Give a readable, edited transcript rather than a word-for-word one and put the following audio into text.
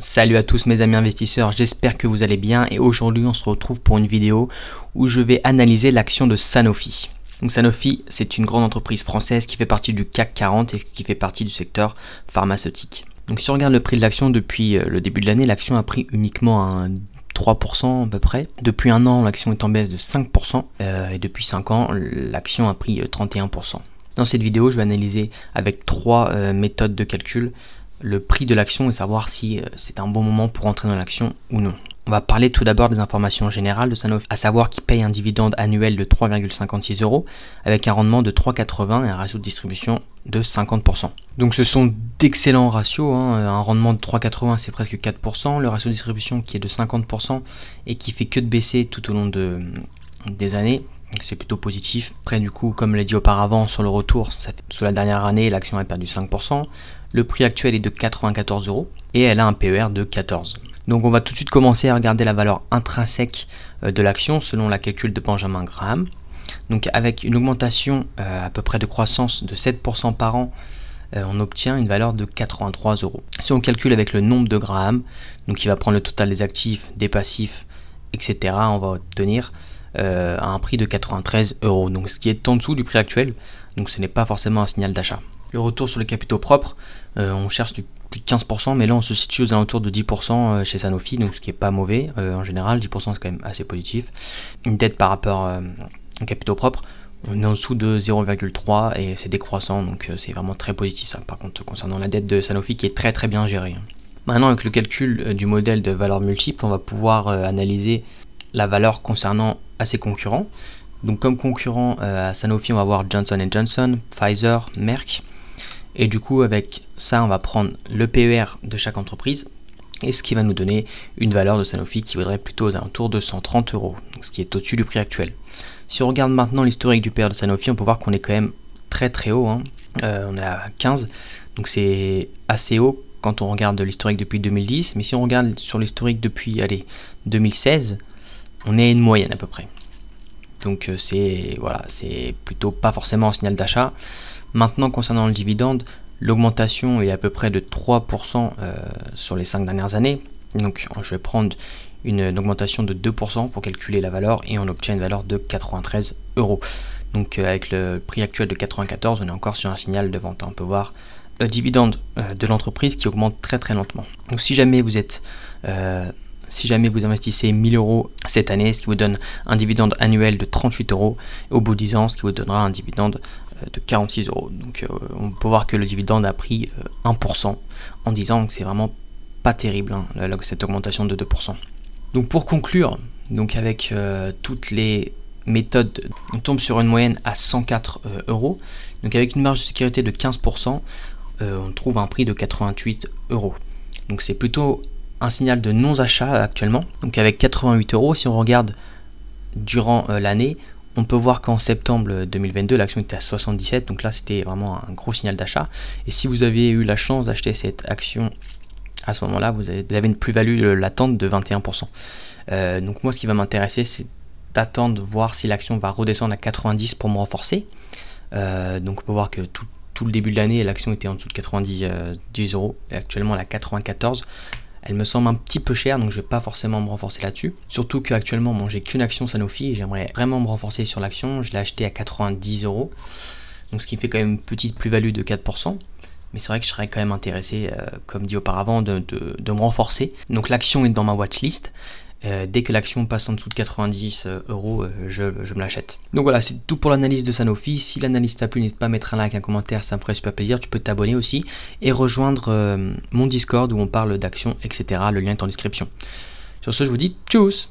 Salut à tous mes amis investisseurs, j'espère que vous allez bien et aujourd'hui on se retrouve pour une vidéo où je vais analyser l'action de Sanofi. Donc Sanofi, c'est une grande entreprise française qui fait partie du CAC 40 et qui fait partie du secteur pharmaceutique. Donc si on regarde le prix de l'action depuis le début de l'année, l'action a pris uniquement un 3% à peu près. Depuis un an, l'action est en baisse de 5% et depuis 5 ans, l'action a pris 31%. Dans cette vidéo, je vais analyser avec trois méthodes de calcul le prix de l'action et savoir si c'est un bon moment pour entrer dans l'action ou non. On va parler tout d'abord des informations générales de Sanofi, à savoir qu'il paye un dividende annuel de 3,56 € avec un rendement de 3,80 et un ratio de distribution de 50%. Donc ce sont d'excellents ratios, un rendement de 3,80 c'est presque 4%, le ratio de distribution qui est de 50% et qui fait que de baisser tout au long des années. C'est plutôt positif. Après du coup, comme je l'ai dit auparavant, sur le retour, sur la dernière année, l'action a perdu 5%. Le prix actuel est de 94 € et elle a un PER de 14. Donc on va tout de suite commencer à regarder la valeur intrinsèque de l'action selon la calcul de Benjamin Graham. Donc avec une augmentation à peu près de croissance de 7% par an, on obtient une valeur de 83 €. Si on calcule avec le nombre de Graham, donc il va prendre le total des actifs, des passifs, etc., on va obtenir à un prix de 93 €, donc ce qui est en dessous du prix actuel, donc ce n'est pas forcément un signal d'achat. Le retour sur les capitaux propres, on cherche plus de 15%, mais là on se situe aux alentours de 10% chez Sanofi, donc ce qui est pas mauvais en général, 10% c'est quand même assez positif. Une dette par rapport aux capitaux propres, on est en dessous de 0,3 et c'est décroissant, donc c'est vraiment très positif ça. Par contre concernant la dette de Sanofi qui est très bien gérée. Maintenant avec le calcul du modèle de valeur multiple, on va pouvoir analyser la valeur concernant à ses concurrents. Donc comme concurrent à Sanofi, on va voir Johnson & Johnson, Pfizer, Merck. Et du coup avec ça on va prendre le PER de chaque entreprise et ce qui va nous donner une valeur de Sanofi qui vaudrait plutôt aux alentours de 130 €, donc ce qui est au-dessus du prix actuel. Si on regarde maintenant l'historique du PER de Sanofi, on peut voir qu'on est quand même très haut, on est à 15, donc c'est assez haut quand on regarde l'historique depuis 2010, mais si on regarde sur l'historique depuis 2016, on est à une moyenne à peu près. Donc c'est plutôt pas forcément un signal d'achat. Maintenant concernant le dividende, l'augmentation est à peu près de 3% sur les 5 dernières années. Donc je vais prendre une augmentation de 2% pour calculer la valeur et on obtient une valeur de 93 €. Donc avec le prix actuel de 94, on est encore sur un signal de vente. On peut voir le dividende de l'entreprise qui augmente très lentement. Donc si jamais vous investissez 1000 € cette année, ce qui vous donne un dividende annuel de 38 €, et au bout de 10 ans, ce qui vous donnera un dividende de 46 €. Donc on peut voir que le dividende a pris 1% en 10 ans, donc c'est vraiment pas terrible cette augmentation de 2%. Donc pour conclure, donc avec toutes les méthodes, on tombe sur une moyenne à 104 €. Donc avec une marge de sécurité de 15%, on trouve un prix de 88 €. Donc c'est plutôt un signal de non-achat actuellement. Donc avec 88 €, si on regarde durant l'année, on peut voir qu'en septembre 2022, l'action était à 77, donc là c'était vraiment un gros signal d'achat. Et si vous aviez eu la chance d'acheter cette action à ce moment-là, vous avez une plus-value latente de 21%. Donc moi ce qui va m'intéresser, c'est d'attendre, voir si l'action va redescendre à 90 pour me renforcer. Donc on peut voir que tout le début de l'année, l'action était en dessous de 90 €, et actuellement elle est à 94. Elle me semble un petit peu chère, donc je ne vais pas forcément me renforcer là-dessus. Surtout qu'actuellement, moi j'ai qu'une action Sanofi et j'aimerais vraiment me renforcer sur l'action. Je l'ai acheté à 90 €, donc ce qui me fait quand même une petite plus-value de 4%. Mais c'est vrai que je serais quand même intéressé, comme dit auparavant, de me renforcer. Donc l'action est dans ma watchlist. Dès que l'action passe en dessous de 90 €, je me l'achète. Donc voilà, c'est tout pour l'analyse de Sanofi. Si l'analyse t'a plu, n'hésite pas à mettre un like, un commentaire, ça me ferait super plaisir. Tu peux t'abonner aussi et rejoindre mon Discord où on parle d'actions, etc. Le lien est en description. Sur ce, je vous dis tchuss!